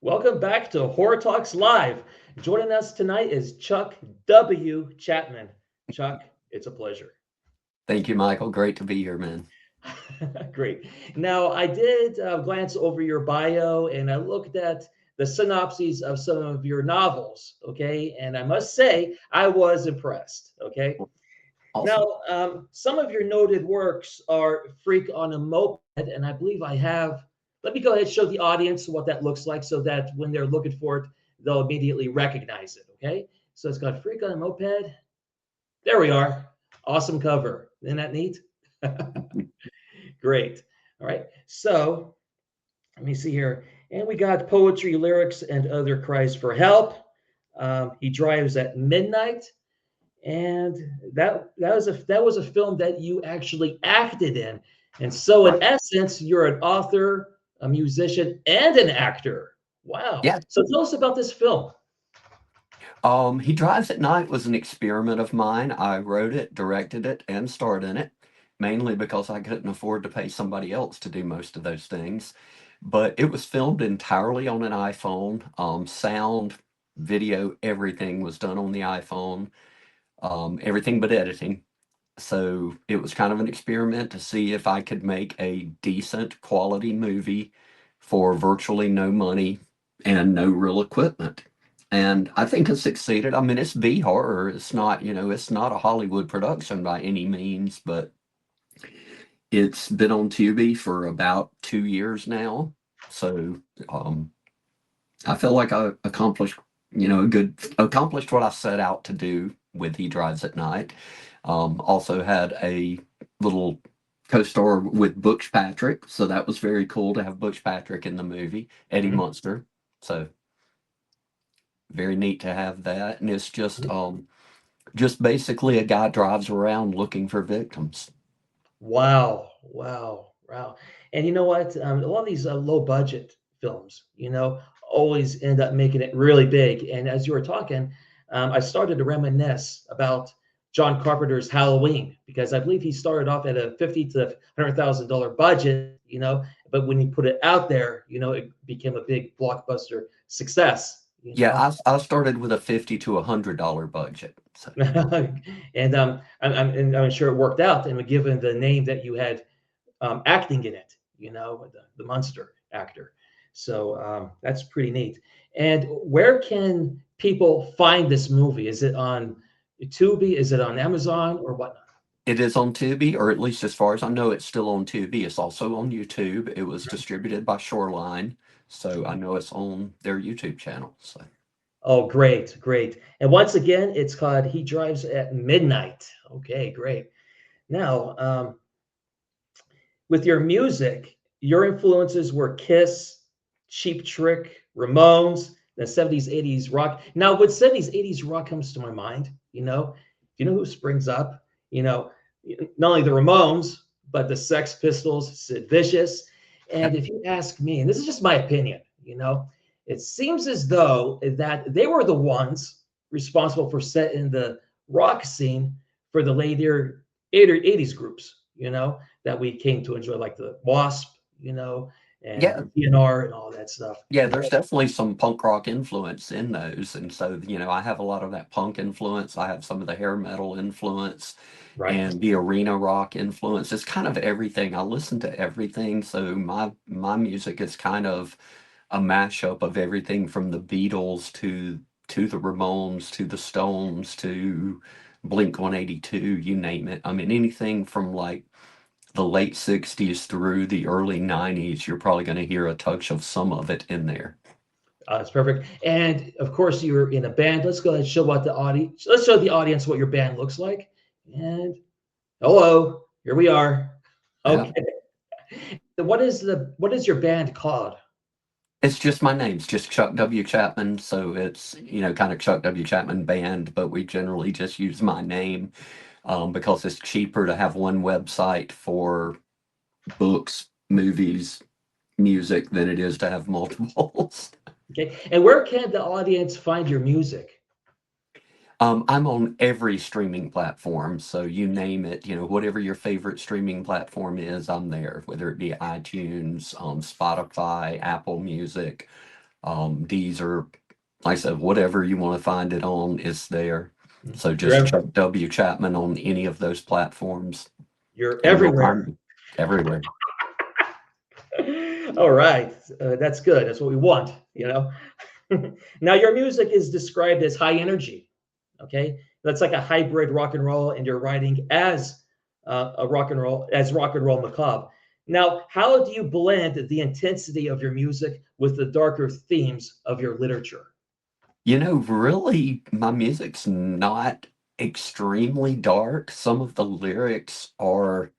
Welcome back to Horror Talks Live. Joining us tonight is Chuck W Chapman. Chuck, it's a pleasure. Thank you, Michael. Great to be here, man. Great. Now, I did glance over your bio and I looked at the synopses of some of your novels, okay? And I must say, I was impressed, okay? Awesome. Now, some of your noted works are Freak on a Moped, and I believe I have. Let me go ahead and show the audience what that looks like so that when they're looking for it, they'll immediately recognize it. Okay. So it's got Freak on a Moped. There we are. Awesome cover. Isn't that neat? Great. All right. So let me see here. And we got poetry, lyrics, and other cries for help. He drives at midnight. And that was a film that you actually acted in. And so, in Right. essence, you're an author, a musician, and an actor. Wow! Yeah. So tell us about this film. He Drives at Night was an experiment of mine. I wrote it, directed it, and starred in it, mainly because I couldn't afford to pay somebody else to do most of those things. But it was filmed entirely on an iPhone. Sound, video, everything was done on the iPhone. Everything but editing. So it was kind of an experiment to see if I could make a decent quality movie for virtually no money and no real equipment. And I think it succeeded. I mean, it's B horror. It's not, it's not a Hollywood production by any means, but it's been on Tubi for about 2 years now. So um, I feel like I accomplished, accomplished what I set out to do with He Drives at Night. Also had a little co-star with Butch Patrick, so that was very cool to have Butch Patrick in the movie. Eddie Mhm. Munster, so very neat to have that. And it's just basically a guy drives around looking for victims. Wow! Wow! Wow! And you know what? A lot of these low budget films, always end up making it really big. And as you were talking, I started to reminisce about John Carpenter's Halloween because I believe he started off at a 50 to $100,000 budget, but when he put it out there, it became a big blockbuster success, Yeah, I started with a $50 to $100 budget. So and I'm sure it worked out. And given the name that you had acting in it, the Munster actor. So that's pretty neat. And where can people find this movie? Is it on Tubi? Is it on Amazon or whatnot? it is on Tubi, or at least as far as I know, it's still on Tubi. It's also on YouTube. It was distributed by Shoreline, so I know it's on their YouTube channel. So Oh, great, great. And once again, it's called He Drives at Midnight. Okay, great. Now, with your music, your influences were Kiss, Cheap Trick, Ramones, the 70s, 80s rock. Now, with 70s, 80s rock comes to my mind, who springs up? Not only the Ramones, but the Sex Pistols, Sid Vicious. And yep. if you ask me, and this is just my opinion, it seems as though that they were the ones responsible for setting the rock scene for the later 80s groups, that we came to enjoy, like the Wasp, and Yeah, the DNR and all that stuff. yeah, there's definitely some punk rock influence in those. And so, I have a lot of that punk influence. I have some of the hair metal influence Right. and the arena rock influence. It's kind of everything. I listen to everything. So my music is kind of a mashup of everything from the Beatles to the Ramones to the Stones to Blink 182, you name it. I mean, anything from like the late 60s through the early 90s, you're probably going to hear a touch of some of it in there. It's perfect. And of course, you're in a band. Let's go ahead and show what the audience. Let's show the audience what your band looks like. And hello, here we are. Yeah. Okay. What is your band called? It's just my name. It's just Chuck W. Chapman. So it's, kind of Chuck W. Chapman Band, but we generally just use my name because it's cheaper to have one website for books, movies, music than it is to have multiples. Okay. And where can the audience find your music? I'm on every streaming platform, so you name it, whatever your favorite streaming platform is, I'm there, whether it be iTunes, Spotify, Apple Music, These are, like I said, whatever you want to find it on is there. So You're just Chuck W Chapman on any of those platforms, you're and you'll everywhere. find me everywhere. All right, that's good. That's what we want, you know. Now, your music is described as high energy. Okay, that's like a hybrid rock and roll, and you're writing as rock and roll macabre. Now, how do you blend the intensity of your music with the darker themes of your literature? Really, my music's not extremely dark. Some of the lyrics are,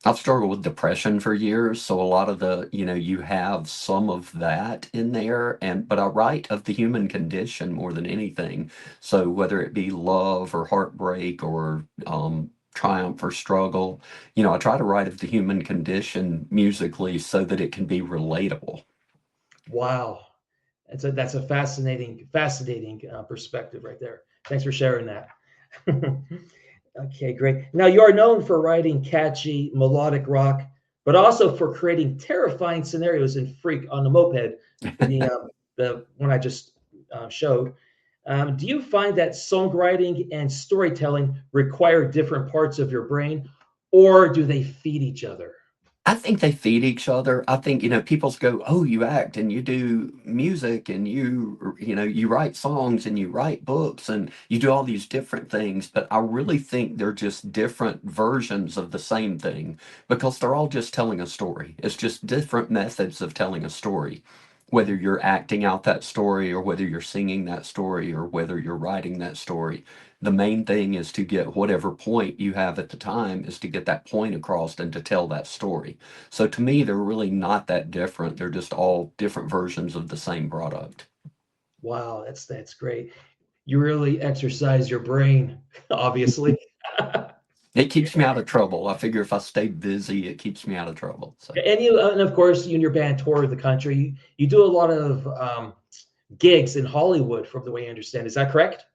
I've struggled with depression for years, so a lot of you have some of that in there, but I write of the human condition more than anything. So whether it be love or heartbreak or triumph or struggle, I try to write of the human condition musically so that it can be relatable. Wow, that's a fascinating perspective right there. Thanks for sharing that. Okay, great. Now you are known for writing catchy melodic rock, but also for creating terrifying scenarios in "Freak on the Moped," the one I just showed. Do you find that songwriting and storytelling require different parts of your brain, or do they feed each other? I think they feed each other. I think, people go, "Oh, you act and you do music and you write songs and you write books and you do all these different things." But I really think they're just different versions of the same thing because they're all just telling a story. It's just different methods of telling a story. Whether you're acting out that story or whether you're singing that story or whether you're writing that story, the main thing is to get whatever point you have at the time is to get that point across and to tell that story. So to me, they're really not that different. They're just all different versions of the same product. Wow, that's great. You really exercise your brain, obviously. It keeps me out of trouble. I figure if I stay busy, it keeps me out of trouble. So, And of course, you and your band tour the country. You do a lot of gigs in Hollywood, from the way I understand. Is that correct?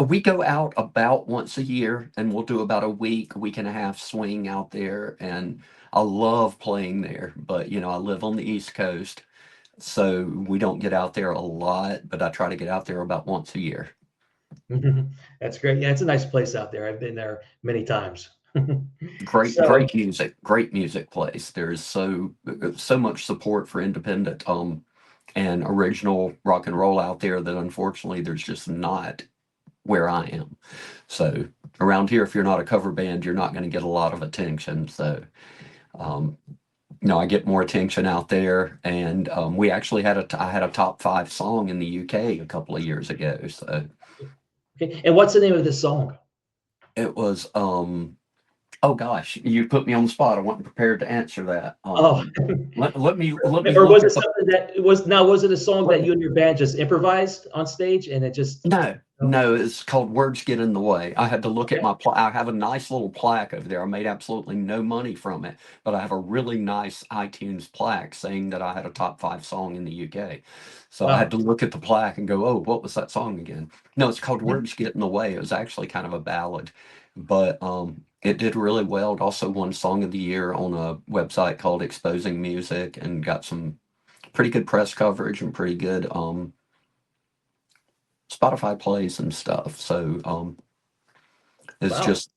we go out about once a year and we'll do about a week and a half swing out there. And I love playing there, but I live on the East Coast. So we don't get out there a lot, but I try to get out there about once a year. That's great. Yeah, it's a nice place out there. I've been there many times. Great, So, great music place. There's so much support for independent and original rock and roll out there that unfortunately there's just not where I am. So around here, if you're not a cover band, you're not going to get a lot of attention. So um, I get more attention out there, and we actually I had a top five song in the UK a couple of years ago. So okay. And what's the name of this song? it was oh gosh, you put me on the spot. I wasn't prepared to answer that. Oh, Let me or was look it at the something that it was now? Was it a song let that me, you and your band just improvised on stage, and it just? no, Oh, no, it's called Words Get in the Way. I had to look at okay. my I have a nice little plaque over there. I made absolutely no money from it, but I have a really nice iTunes plaque saying that I had a top five song in the UK. So I had Wow. to look at the plaque and go, "Oh, what was that song again?" No, it's called Mhm. Words Get in the Way. It was actually kind of a ballad, but it did really well. It also won Song of the Year on a website called Exposing Music and got some pretty good press coverage and pretty good Spotify plays and stuff. So it's Wow. just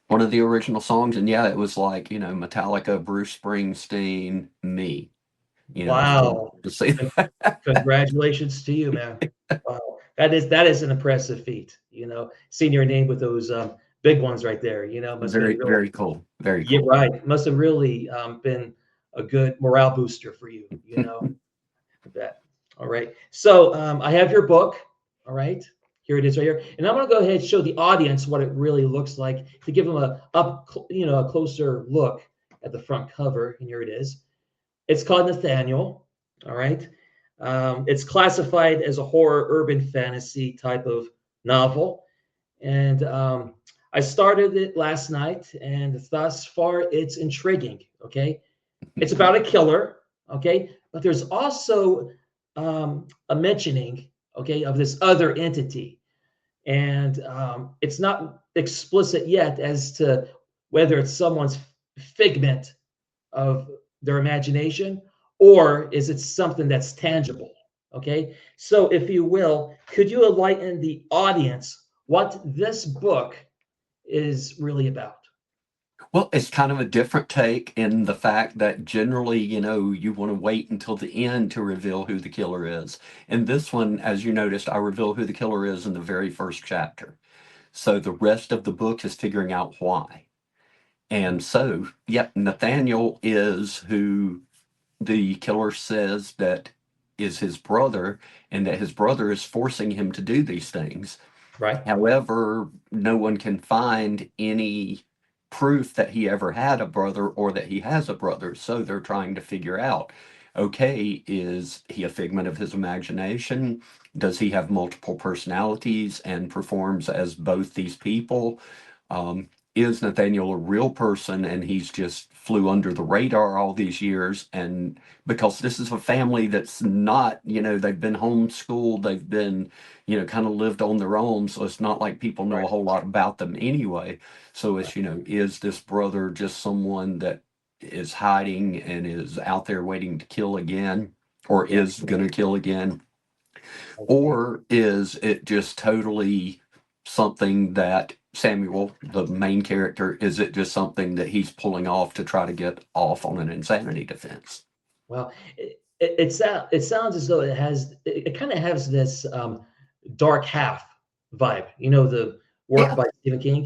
one of the original songs. And yeah, it was like, Metallica, Bruce Springsteen, me, Wow. to see Con- Congratulations to you, man. Wow. That is an impressive feat. Seeing your name with those big ones right there. Must have been very, really. very cool. Very Yeah, cool. right. Must have really been a good morale booster for you. I bet. All right. So I have your book. All right. Here it is right here. And I'm going to go ahead and show the audience what it really looks like to give them a closer look at the front cover. And here it is. It's called Nathaniel. All right. It's classified as a horror urban fantasy type of novel. And I started it last night, and thus far it's intriguing. Okay. It's about a killer. Okay. But there's also a mentioning, okay, of this other entity. And it's not explicit yet as to whether it's someone's figment of their imagination or is it something that's tangible? Okay, so if you will, could you enlighten the audience what this book is really about? Well, it's kind of a different take in the fact that generally, you want to wait until the end to reveal who the killer is. In this one, as you noticed, I reveal who the killer is in the very first chapter. So the rest of the book is figuring out why. And so, yep, Nathaniel is who the killer says that is his brother, and that his brother is forcing him to do these things. Right. However, no one can find any proof that he ever had a brother or that he has a brother. So they're trying to figure out, okay, is he a figment of his imagination? Does he have multiple personalities and performs as both these people? Um, is Nathaniel a real person and he's just flew under the radar all these years? And because this is a family that's not, they've been homeschooled, they've been, kind of lived on their own. So it's not like people know Right. a whole lot about them anyway. So Right. it's, is this brother just someone that is hiding and is out there waiting to kill again, or Yeah. is going to kill again? I see. Or is it just totally something that Samuel, the main character, is it just something that he's pulling off to try to get off on an insanity defense? Well, it sounds as though it kind of has this dark half vibe. You know, the work Yeah, by Stephen King.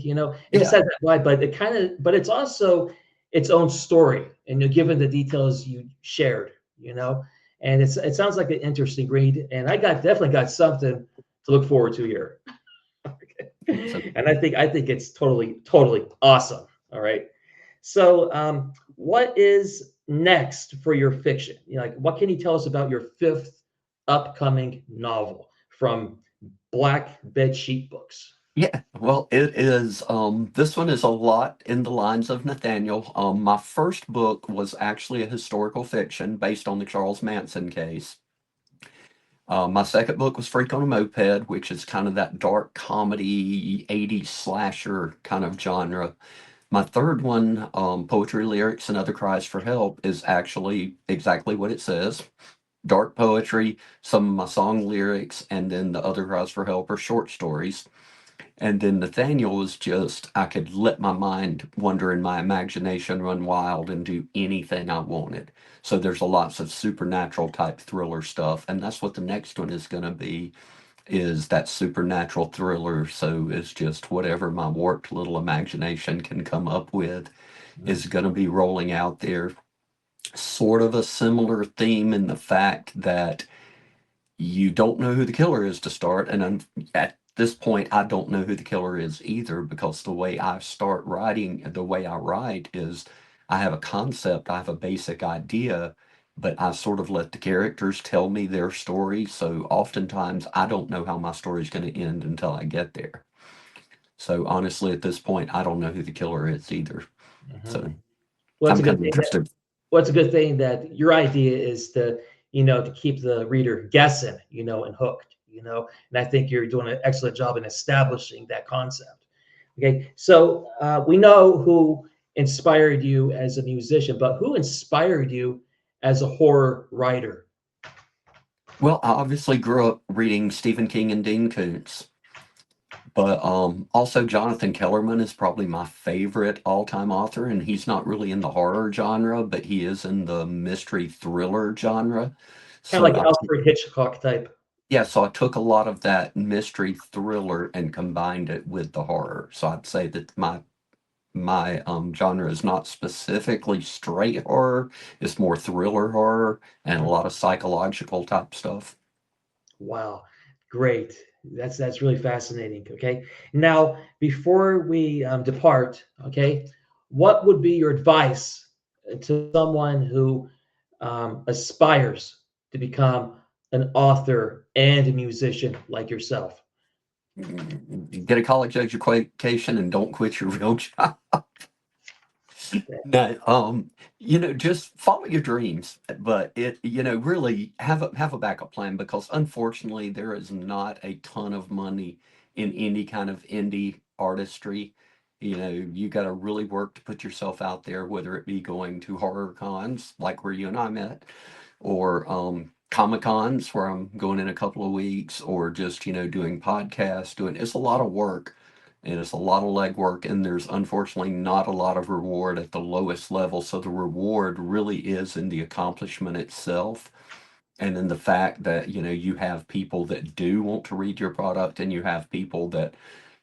It just yeah, has that vibe, but it's also its own story. And you're given the details you shared. And it sounds like an interesting read. And definitely got something to look forward to here. so And I think it's totally awesome. All right. So, what is next for your fiction? Like, what can you tell us about your fifth upcoming novel from Black Bed Sheet Books? yeah. Well, it is. This one is a lot in the lines of Nathaniel. My first book was actually a historical fiction based on the Charles Manson case. My second book was Freak on a Moped, which is kind of that dark comedy, 80s slasher kind of genre. My third one, Poetry Lyrics and Other Cries for Help, is actually exactly what it says. Dark poetry, some of my song lyrics, and then the Other Cries for Help are short stories. And then Nathaniel was just, I could let my mind wander and my imagination run wild and do anything I wanted. So there's a lots of supernatural type thriller stuff. And that's what the next one is going to be, is that supernatural thriller. So it's just whatever my warped little imagination can come up with is Mm, going to be rolling out there. Sort of a similar theme in the fact that you don't know who the killer is to start. And at this point, I don't know who the killer is either, because the way I start writing, the way I write is I have a concept, I have a basic idea, but I sort of let the characters tell me their story. So oftentimes I don't know how my story is going to end until I get there. So honestly, at this point, I don't know who the killer is either. So mhm. Well, it's I'm a good kind of thing interested. well, it's a good thing that your idea is to keep the reader guessing, and hooked, and I think you're doing an excellent job in establishing that concept. Okay, so we know who inspired you as a musician, but who inspired you as a horror writer? Well, I obviously grew up reading Stephen King and Dean Koontz. But also Jonathan Kellerman is probably my favorite all-time author, and he's not really in the horror genre, but he is in the mystery thriller genre. Kind of So like Alfred Hitchcock type. yeah, so I took a lot of that mystery thriller and combined it with the horror. So I'd say that my genre is not specifically straight horror; it's more thriller horror and a Mhm. lot of psychological type stuff. Wow, great. That's really fascinating. Okay, now before we depart, okay, what would be your advice to someone who aspires to become an author and a musician like yourself? Get a college education and don't quit your real job. No, just follow your dreams, but really have a backup plan, because unfortunately there is not a ton of money in any kind of indie artistry. You got to really work to put yourself out there, whether it be going to horror cons like where you and I met, or Comic Cons where I'm going in a couple of weeks, or just, doing podcasts, it's a lot of work and it's a lot of legwork. And there's unfortunately not a lot of reward at the lowest level. So the reward really is in the accomplishment itself. And in the fact that, you have people that do want to read your product, and you have people that,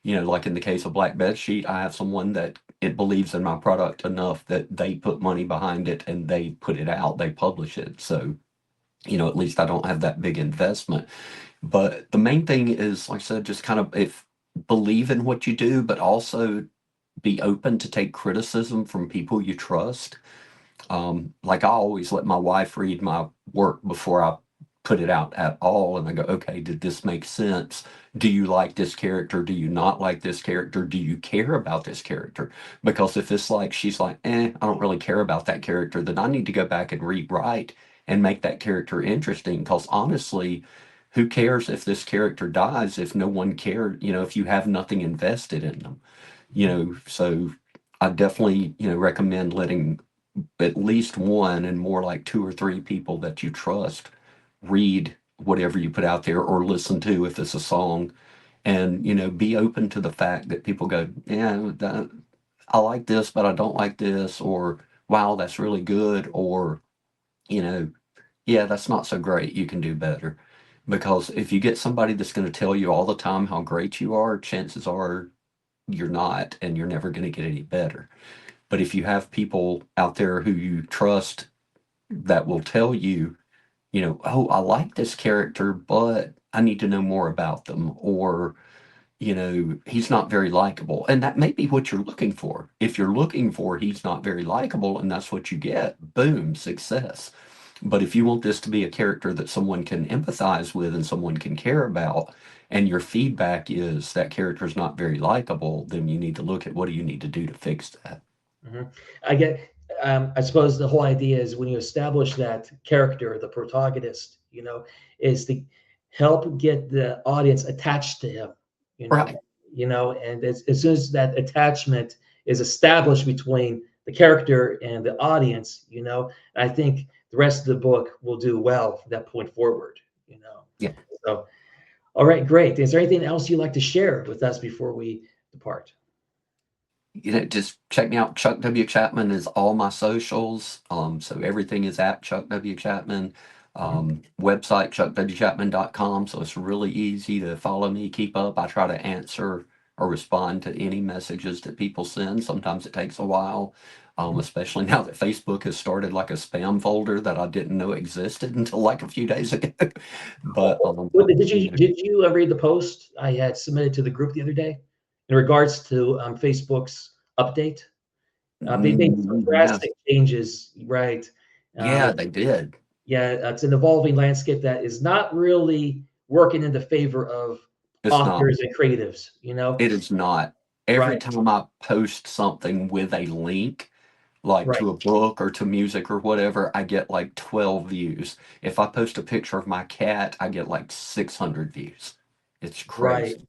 like in the case of Black Bed Sheet, I have someone that it believes in my product enough that they put money behind it and they put it out, they publish it. So, at least I don't have that big investment. But the main thing is, like I said, just kind of if believe in what you do, but also be open to take criticism from people you trust. Like I always let my wife read my work before I put it out at all. And I go, okay, did this make sense? Do you like this character? Do you not like this character? Do you care about this character? Because if it's like, she's like, I don't really care about that character, then I need to go back and rewrite and make that character interesting. Because honestly, who cares if this character dies if no one cared, if you have nothing invested in them, so I definitely, recommend letting at least one and more like two or three people that you trust read whatever you put out there or listen to if it's a song, and be open to the fact that people go, yeah, I like this but I don't like this, or wow, that's really good, or you know yeah, that's not so great, you can do better. Because if you get somebody that's going to tell you all the time how great you are, chances are you're not, and you're never going to get any better. But if you have people out there who you trust that will tell you, oh, I like this character, but I need to know more about them, or, he's not very likable. And that may be what you're looking for. If you're looking for he's not very likable and that's what you get, boom, success. But if you want this to be a character that someone can empathize with and someone can care about, and your feedback is that character is not very likable, then you need to look at what do you need to do to fix that. Mhm. I get. I suppose the whole idea is when you establish that character, the protagonist, is to help get the audience attached to him. You know, Right. and as soon as that attachment is established between the character and the audience, I think the rest of the book will do well from that point forward. Yeah. So, all right, great. Is there anything else you'd like to share with us before we depart? Just check me out. Chuck W Chapman is all my socials. So everything is at Chuck W Chapman. Mhm. Website chuckwchapman.com. So it's really easy to follow me, keep up. I try to answer or respond to any messages that people send. Sometimes it takes a while, especially now that Facebook has started like a spam folder that I didn't know existed until like a few days ago. But Did you read the post I had submitted to the group the other day in regards to Facebook's update? They made some yes, drastic changes, right? yeah, they did. Yeah, it's an evolving landscape that is not really working in the favor of It's not. authors and creatives, It is not. Every Right, time I post something with a link, like right, to a book or to music or whatever, I get like 12 views. If I post a picture of my cat, I get like 600 views. It's right. crazy.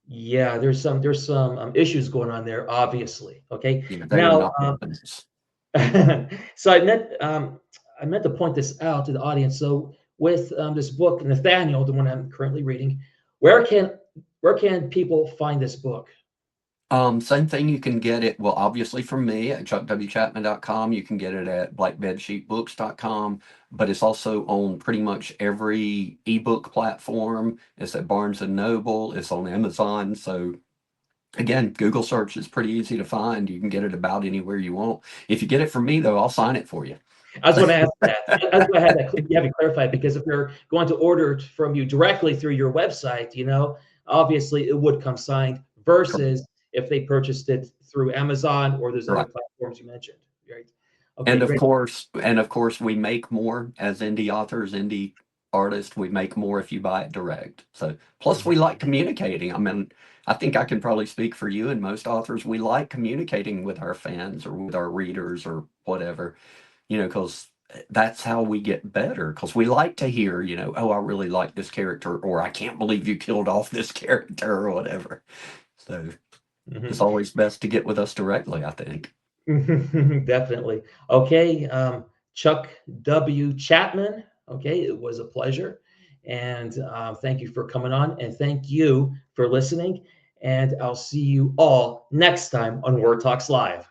Yeah, there's some issues going on there, obviously. Okay, They are now not weapons. so I meant to point this out to the audience. So with this book, Nathaniel, the one I'm currently reading, where can where can people find this book? Same thing, you can get it, well, obviously from me at chuckwchapman.com. You can get it at blackbedsheetbooks.com, but it's also on pretty much every ebook platform. It's at Barnes and Noble, it's on Amazon. So again, Google search is pretty easy to find. You can get it about anywhere you want. If you get it from me, though, I'll sign it for you. I was going to ask that. That's why I had that. You have it clarified because if they're going to order it from you directly through your website, obviously it would come signed. Versus if they purchased it through Amazon or those other Right. platforms you mentioned, right? Okay, great. And of course, we make more as indie authors, indie artists. We make more if you buy it direct. So, plus, we Mhm. like communicating. I mean, I think I can probably speak for you and most authors. We like communicating with our fans or with our readers or whatever, because that's how we get better. Because we like to hear, oh, I really like this character, or I can't believe you killed off this character, or whatever. So, It's Mhm. always best to get with us directly, I think. Definitely. Okay, Chuck W. Chapman. Okay, it was a pleasure. And thank you for coming on. And thank you for listening. And I'll see you all next time on Word Talks Live.